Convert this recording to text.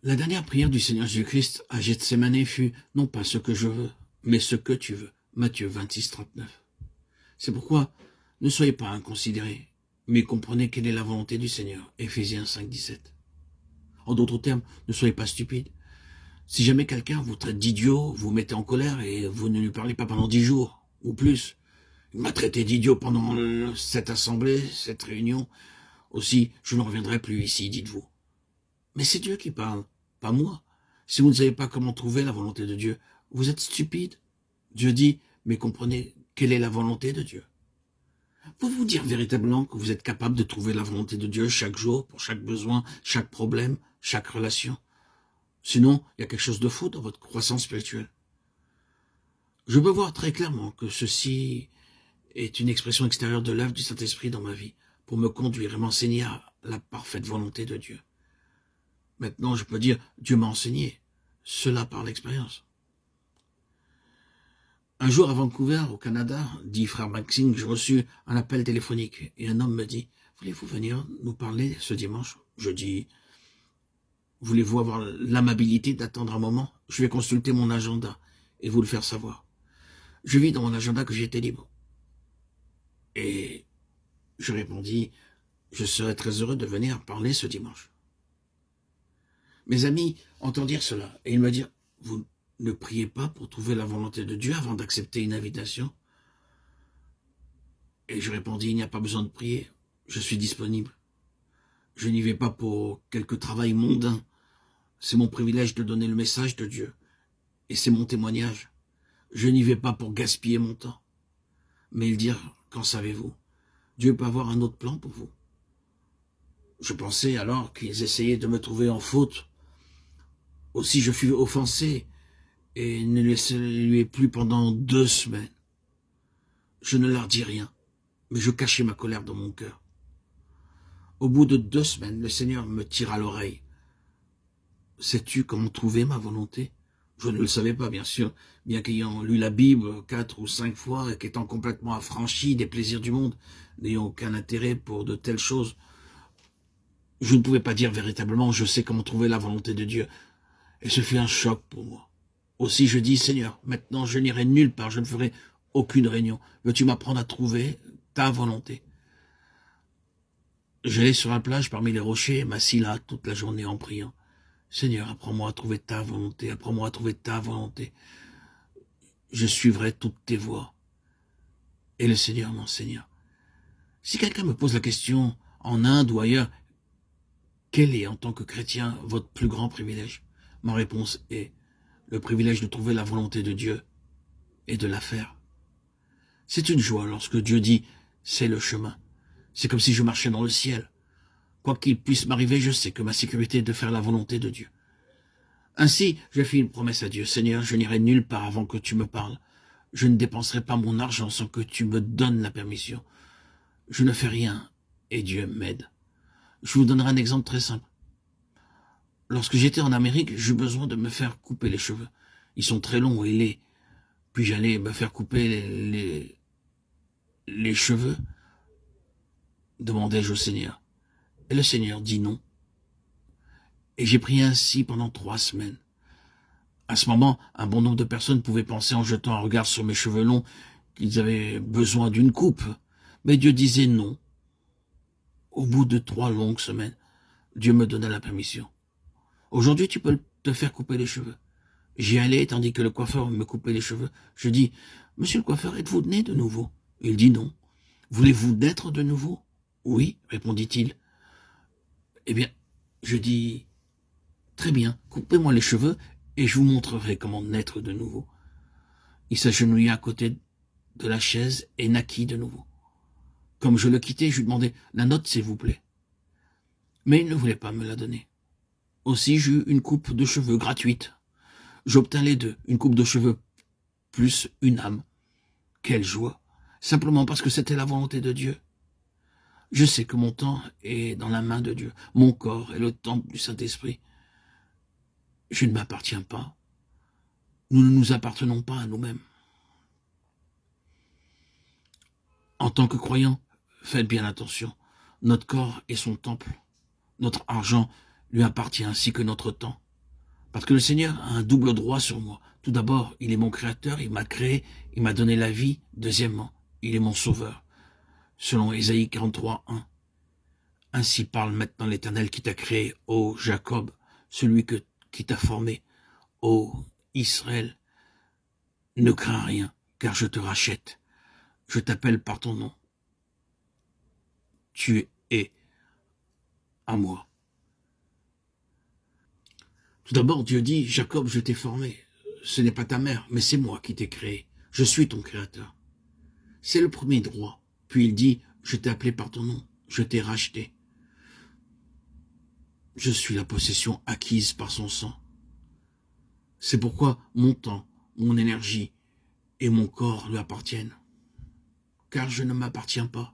La dernière prière du Seigneur Jésus-Christ à Gethsémané fut « Non pas ce que je veux, mais ce que tu veux ». Matthieu 26, 39. C'est pourquoi ne soyez pas inconsidérés, mais comprenez quelle est la volonté du Seigneur. Éphésiens 5, 17. En d'autres termes, ne soyez pas stupides. Si jamais quelqu'un vous traite d'idiot, vous mettez en colère et vous ne lui parlez pas pendant 10 jours, ou plus. Il m'a traité d'idiot pendant cette assemblée, cette réunion. Aussi, je ne reviendrai plus ici, dites-vous. Mais c'est Dieu qui parle, pas moi. Si vous ne savez pas comment trouver la volonté de Dieu, vous êtes stupide. Dieu dit, mais comprenez quelle est la volonté de Dieu. Pouvez-vous dire véritablement que vous êtes capable de trouver la volonté de Dieu chaque jour, pour chaque besoin, chaque problème, chaque relation? Sinon, il y a quelque chose de faux dans votre croissance spirituelle. Je peux voir très clairement que ceci est une expression extérieure de l'œuvre du Saint-Esprit dans ma vie, pour me conduire et m'enseigner à la parfaite volonté de Dieu. Maintenant, je peux dire, Dieu m'a enseigné, cela par l'expérience. Un jour à Vancouver, au Canada, dit frère Maxime, j'ai reçu un appel téléphonique et un homme me dit, voulez-vous venir nous parler ce dimanche? Je dis, voulez-vous avoir l'amabilité d'attendre un moment? Je vais consulter mon agenda et vous le faire savoir. Je vis dans mon agenda que j'étais libre. Et je répondis, je serais très heureux de venir parler ce dimanche. Mes amis entendirent cela et ils me dirent, vous ne priez pas pour trouver la volonté de Dieu avant d'accepter une invitation? Et je répondis, il n'y a pas besoin de prier, je suis disponible. Je n'y vais pas pour quelque travail mondain. C'est mon privilège de donner le message de Dieu. Et c'est mon témoignage. Je n'y vais pas pour gaspiller mon temps. Mais ils dirent, qu'en savez-vous? Dieu peut avoir un autre plan pour vous. Je pensais alors qu'ils essayaient de me trouver en faute. Aussi je fus offensé et ne les saluai plus pendant 2 semaines. Je ne leur dis rien, mais je cachais ma colère dans mon cœur. Au bout de 2 semaines, le Seigneur me tira l'oreille. Sais-tu comment trouver ma volonté? Je ne le savais pas, bien sûr, bien qu'ayant lu la Bible 4 ou 5 fois et qu'étant complètement affranchi des plaisirs du monde, n'ayant aucun intérêt pour de telles choses, je ne pouvais pas dire véritablement, je sais comment trouver la volonté de Dieu. Et ce fut un choc pour moi. Aussi je dis, Seigneur, maintenant je n'irai nulle part, je ne ferai aucune réunion. Veux-tu m'apprendre à trouver ta volonté? J'allais sur la plage parmi les rochers et m'assis là toute la journée en priant. Seigneur, apprends-moi à trouver ta volonté, apprends-moi à trouver ta volonté. Je suivrai toutes tes voies. Et le Seigneur m'enseigna. Si quelqu'un me pose la question, en Inde ou ailleurs, quel est en tant que chrétien votre plus grand privilège? Ma réponse est le privilège de trouver la volonté de Dieu et de la faire. C'est une joie lorsque Dieu dit « c'est le chemin ». C'est comme si je marchais dans le ciel. Quoi qu'il puisse m'arriver, je sais que ma sécurité est de faire la volonté de Dieu. Ainsi, je fis une promesse à Dieu. Seigneur, je n'irai nulle part avant que tu me parles. Je ne dépenserai pas mon argent sans que tu me donnes la permission. Je ne fais rien et Dieu m'aide. Je vous donnerai un exemple très simple. Lorsque j'étais en Amérique, j'eus besoin de me faire couper les cheveux. Ils sont très longs et laids. Puis j'allais me faire couper les cheveux. Demandai-je au Seigneur. Et le Seigneur dit non. Et j'ai prié ainsi pendant 3 semaines. À ce moment, un bon nombre de personnes pouvaient penser en jetant un regard sur mes cheveux longs qu'ils avaient besoin d'une coupe. Mais Dieu disait non. Au bout de 3 longues semaines, Dieu me donna la permission. Aujourd'hui, tu peux te faire couper les cheveux. J'y allais tandis que le coiffeur me coupait les cheveux. Je dis, monsieur le coiffeur, êtes-vous né de nouveau? Il dit non. Voulez-vous naître de nouveau? Oui, répondit-il. Eh bien, je dis, très bien, coupez-moi les cheveux et je vous montrerai comment naître de nouveau. Il s'agenouilla à côté de la chaise et naquit de nouveau. Comme je le quittais, je lui demandais la note, s'il vous plaît. Mais il ne voulait pas me la donner. Aussi, j'eus une coupe de cheveux gratuite. J'obtins les deux, une coupe de cheveux plus une âme. Quelle joie! Simplement parce que c'était la volonté de Dieu. Je sais que mon temps est dans la main de Dieu. Mon corps est le temple du Saint-Esprit. Je ne m'appartiens pas. Nous ne nous appartenons pas à nous-mêmes. En tant que croyants, faites bien attention. Notre corps est son temple. Notre argent lui appartient ainsi que notre temps. Parce que le Seigneur a un double droit sur moi. Tout d'abord, il est mon créateur, il m'a créé, il m'a donné la vie. Deuxièmement, il est mon sauveur. Selon Ésaïe 43, 1. Ainsi parle maintenant l'Éternel qui t'a créé, ô Jacob, celui qui t'a formé, ô Israël. Ne crains rien, car je te rachète. Je t'appelle par ton nom. Tu es à moi. Tout d'abord, Dieu dit, Jacob, je t'ai formé. Ce n'est pas ta mère, mais c'est moi qui t'ai créé. Je suis ton créateur. C'est le premier droit. Puis il dit, je t'ai appelé par ton nom. Je t'ai racheté. Je suis la possession acquise par son sang. C'est pourquoi mon temps, mon énergie et mon corps lui appartiennent. Car je ne m'appartiens pas.